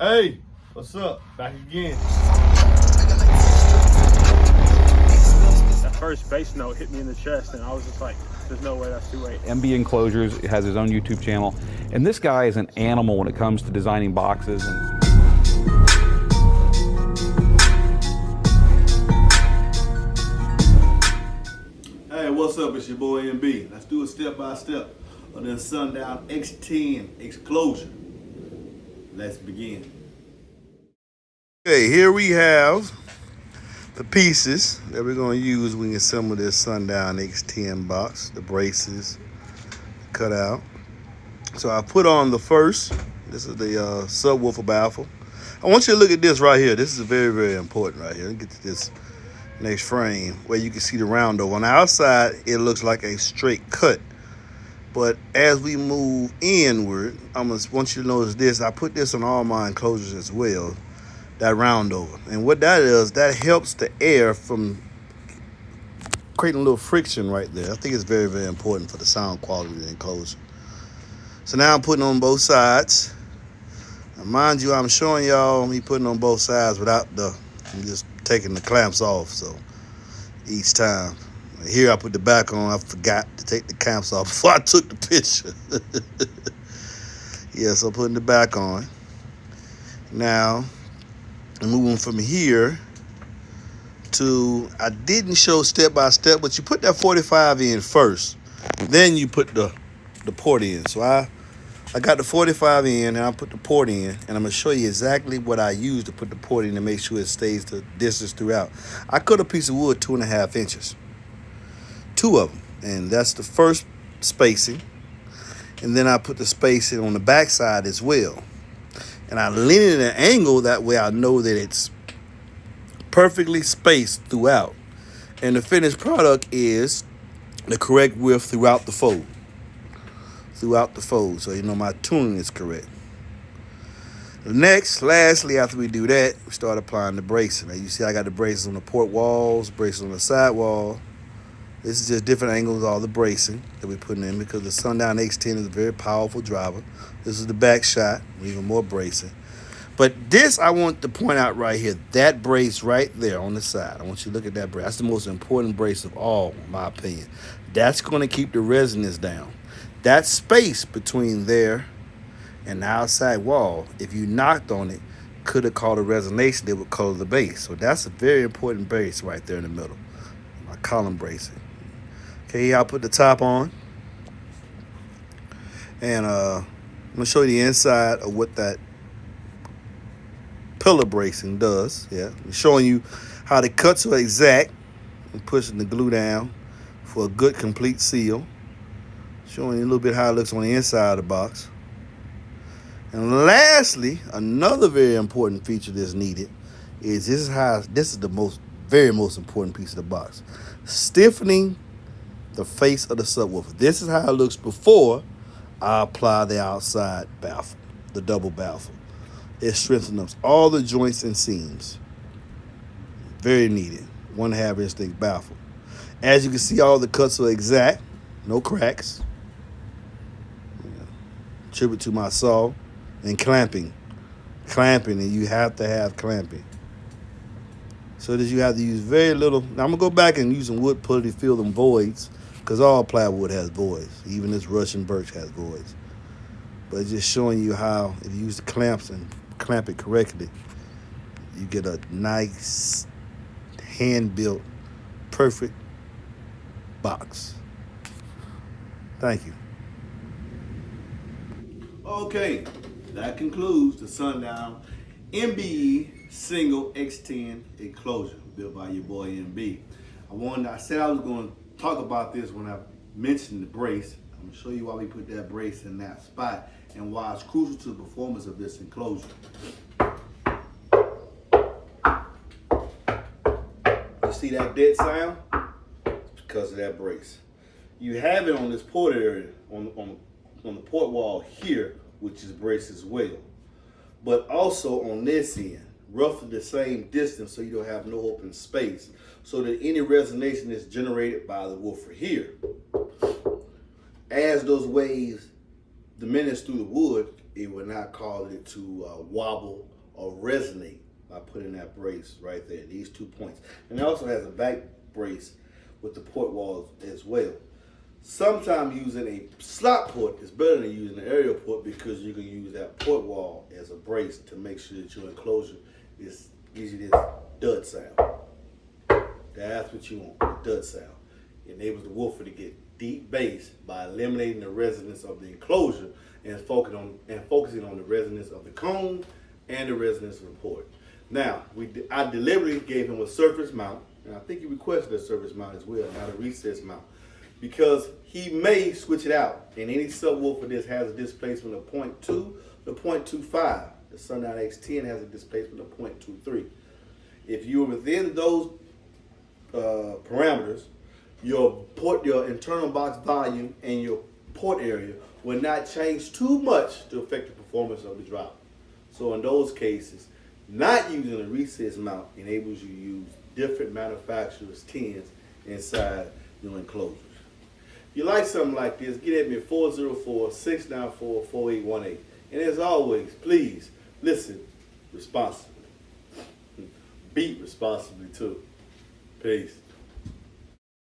Hey, what's up? Back again. That first bass note hit me in the chest, and I was just like, there's no way that's 2/8. MBEnxlosure has his own YouTube channel, and this guy is an animal when it comes to designing boxes. Hey, what's up? It's your boy MB. Let's do it step by step on this Sundown X10 Enclosure. Let's begin. Okay, here we have the pieces that we're going to use when we assemble this Sundown X10 box. The braces, cut out. So I put on the first. This is the subwoofer baffle. I want you to look at this right here. This is very, very important right here. Let me get to this next frame where you can see the round over. On the outside, it looks like a straight cut. But as we move inward, I want you to notice this. I put this on all my enclosures as well, that round over. And what that is, that helps the air from creating a little friction right there. I think it's very, very important for the sound quality of the enclosure. So now I'm putting on both sides. Now mind you, I'm showing y'all me putting on both sides without I'm just taking the clamps off. So each time. Here I put the back on. I forgot to take the clamps off before I took the picture. Yeah, so putting the back on. Now, I'm moving from here to, I didn't show step by step, but you put that 45 in first. Then you put the port in. So I got the 45 in, and I put the port in, and I'm going to show you exactly what I use to put the port in to make sure it stays the distance throughout. I cut a piece of wood 2.5 inches. 2 of them, and that's the first spacing. And then I put the spacing on the back side as well. And I lean it at an angle, that way I know that it's perfectly spaced throughout. And the finished product is the correct width throughout the fold. Throughout the fold, so you know my tuning is correct. Next, lastly, after we do that, we start applying the bracing. Now you see I got the braces on the port walls, braces on the side wall. This is just different angles, all the bracing that we're putting in, because the Sundown X10 is a very powerful driver. This is the back shot, even more bracing. But this I want to point out right here, that brace right there on the side. I want you to look at that brace. That's the most important brace of all, in my opinion. That's going to keep the resonance down. That space between there and the outside wall, if you knocked on it, could have caused a resonance that would color the bass. So that's a very important brace right there in the middle. My column bracing. Okay, I'll put the top on. And I'm going to show you the inside of what that pillar bracing does. Yeah, I'm showing you how the cuts are exact and pushing the glue down for a good complete seal. Showing you a little bit how it looks on the inside of the box. And lastly, another very important feature that's needed is this is the very most important piece of the box. Stiffening the face of the subwoofer. This is how it looks before I apply the outside baffle, the double baffle. It strengthens all the joints and seams. Very needed. 1/2 inch thick baffle. As you can see, all the cuts are exact. No cracks. Tribute to my saw. And clamping, and you have to have clamping. So that you have to use very little. Now I'm gonna go back and use some wood putty to fill them voids, because all plywood has voids. Even this Russian birch has voids. But it's just showing you how, if you use the clamps and clamp it correctly, you get a nice, hand-built, perfect box. Thank you. Okay. That concludes the Sundown MBE single X10 enclosure built by your boy MB. I said I was going to talk about this when I mentioned the brace. I'm going to show you why we put that brace in that spot and why it's crucial to the performance of this enclosure. You see that dead sound? It's because of that brace. You have it on this port area, on the port wall here, which is braced as well. But also on this end, roughly the same distance, so you don't have no open space, so that any resonance is generated by the woofer here. As those waves diminish through the wood, it will not cause it to wobble or resonate by putting that brace right there, these 2 points. And it also has a back brace with the port walls as well. Sometimes using a slot port is better than using an aerial port because you can use that port wall as a brace to make sure that your enclosure is gives you this dud sound. That's what you want, the dud sound. It enables the woofer to get deep bass by eliminating the resonance of the enclosure and focusing on the resonance of the cone and the resonance of the port. Now, I deliberately gave him a surface mount, and I think he requested a surface mount as well, not a recess mount, because he may switch it out. And any subwoofer this has a displacement of 0.2 to 0.25. The Sundown X10 has a displacement of 0.23. If you're within those parameters, your internal box volume and your port area will not change too much to affect the performance of the drop. So in those cases, not using a recess mount enables you to use different manufacturers' tins inside your enclosures. If you like something like this, get at me at 404-694-4818. And as always, please listen responsibly. Beat responsibly too. Peace.